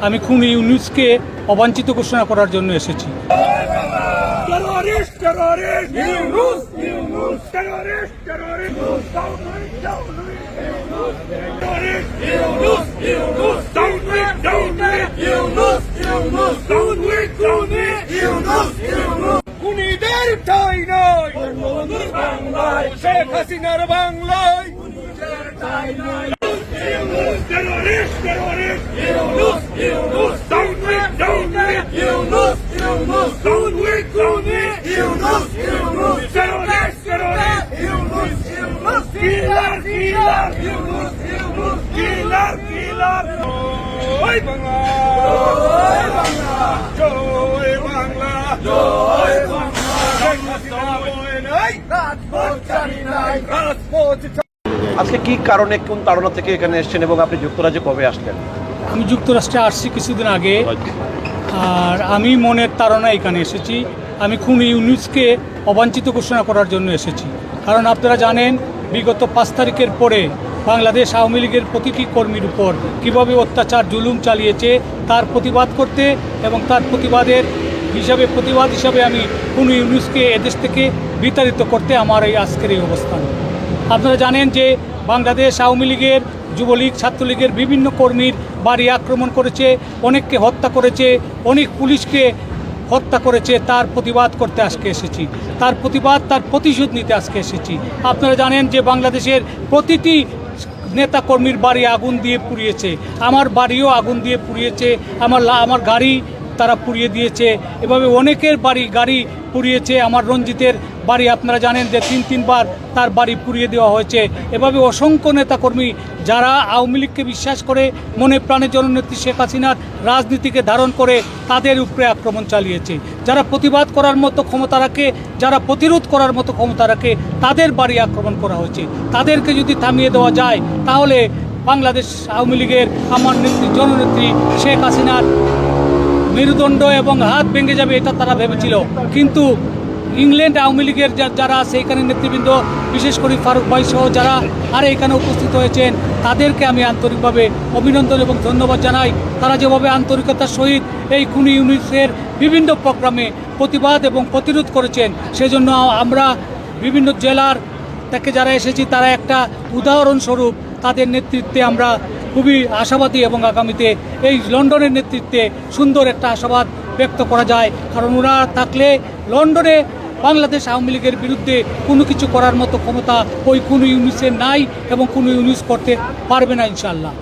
আমি খুনি ইউনূসকে অবাঞ্ছিত ঘোষণা করার জন্য এসেছি। খুনিদের ঠাঁই নয় শেখ হাসিনার বাংলায়। আজকে কি কারণে কোন তাড়না থেকে এখানে এসেছেন এবং আপনি যুক্তরাজ্যে কবে আসলেন? আমি যুক্তরাষ্ট্রে আসছি কিছুদিন আগে, আর আমি মনের তাড়না এখানে এসেছি। আমি খুনি ইউনূসকে অবাঞ্ছিত ঘোষণা করার জন্য এসেছি। কারণ আপনারা জানেন বিগত 5 তারিখের পরে বাংলাদেশ আওয়ামী লীগের প্রতিটি কর্মীর উপর কীভাবে অত্যাচার জুলুম চালিয়েছে তার প্রতিবাদ করতে, এবং তার প্রতিবাদ হিসাবে আমি খুনি ইউনূসকে এদেশ থেকে বিতাড়িত করতে আমার এই আজকের এই অবস্থান। আপনারা জানেন যে বাংলাদেশ আওয়ামী লীগের, যুবলীগ, ছাত্রলীগের বিভিন্ন কর্মীর বাড়ি আক্রমণ করেছে, অনেককে হত্যা করেছে, অনেক পুলিশকে হত্যা করেছে। তার প্রতিবাদ করতে আজকে এসেছি, তার প্রতিশোধ নিতে আজকে এসেছি। আপনারা জানেন যে বাংলাদেশের প্রতিটি নেতা কর্মীর বাড়ি আগুন দিয়ে পুড়িয়েছে, আমার বাড়িও আগুন দিয়ে পুড়িয়েছে, আমার গাড়ি তারা পুড়িয়ে দিয়েছে, এভাবে অনেকের গাড়ি পুড়িয়েছে। আমার রঞ্জিতের বাড়ি আপনারা জানেন যে 3 বার তার বাড়ি পুড়িয়ে দেওয়া হয়েছে। এভাবে অসংখ্য নেতাকর্মী যারা আওয়ামী লীগকে বিশ্বাস করে মনে প্রাণে জননেত্রী শেখ হাসিনার রাজনীতিকে ধারণ করে তাদের উপরে আক্রমণ চালিয়েছে। যারা প্রতিবাদ করার মতো ক্ষমতা রাখে, যারা প্রতিরোধ করার মতো ক্ষমতা রাখে, তাদের বাড়ি আক্রমণ করা হয়েছে। তাদেরকে যদি থামিয়ে দেওয়া যায় তাহলে বাংলাদেশ আওয়ামী লীগের আমার জননেত্রী শেখ হাসিনার মেরুদণ্ড এবং হাত ভেঙে যাবে, এটা তারা ভেবেছিল। কিন্তু ইংল্যান্ড আওয়ামী লীগের যারা আছে এখানে নেতৃবৃন্দ, বিশেষ করে ফারুক ভাই সহ যারা আর এখানে উপস্থিত হয়েছেন, তাদেরকে আমি আন্তরিকভাবে অভিনন্দন এবং ধন্যবাদ জানাই। তারা যেভাবে আন্তরিকতার সহিত এই খুনি ইউনূসের বিভিন্ন প্রোগ্রামে প্রতিবাদ এবং প্রতিরোধ করেছেন, সেজন্য আমরা বিভিন্ন জেলার থেকে যারা এসেছি তারা একটা উদাহরণস্বরূপ তাদের নেতৃত্বে আমরা খুবই আশাবাদী, এবং আগামীতে এই লন্ডনের নেতৃত্বে সুন্দর একটা আশাবাদ ব্যক্ত করা যায়। কারণ ওরা থাকলে লন্ডনে বাংলাদেশ আওয়ামী লীগের বিরুদ্ধে কোনো কিছু করার মতো ক্ষমতা ওই খুনি ইউনূসের নাই, এবং খুনি ইউনূস করতে পারবে না ইনশাআল্লাহ।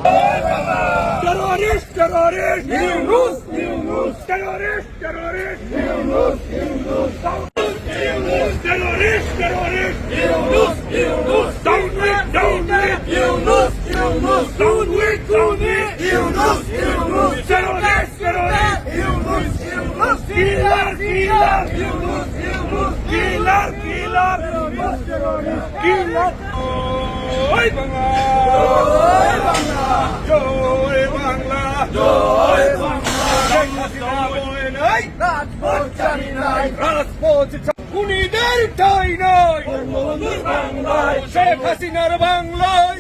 খুনিদের ঠাঁই নয় শেখ হাসিনার বাংলায়।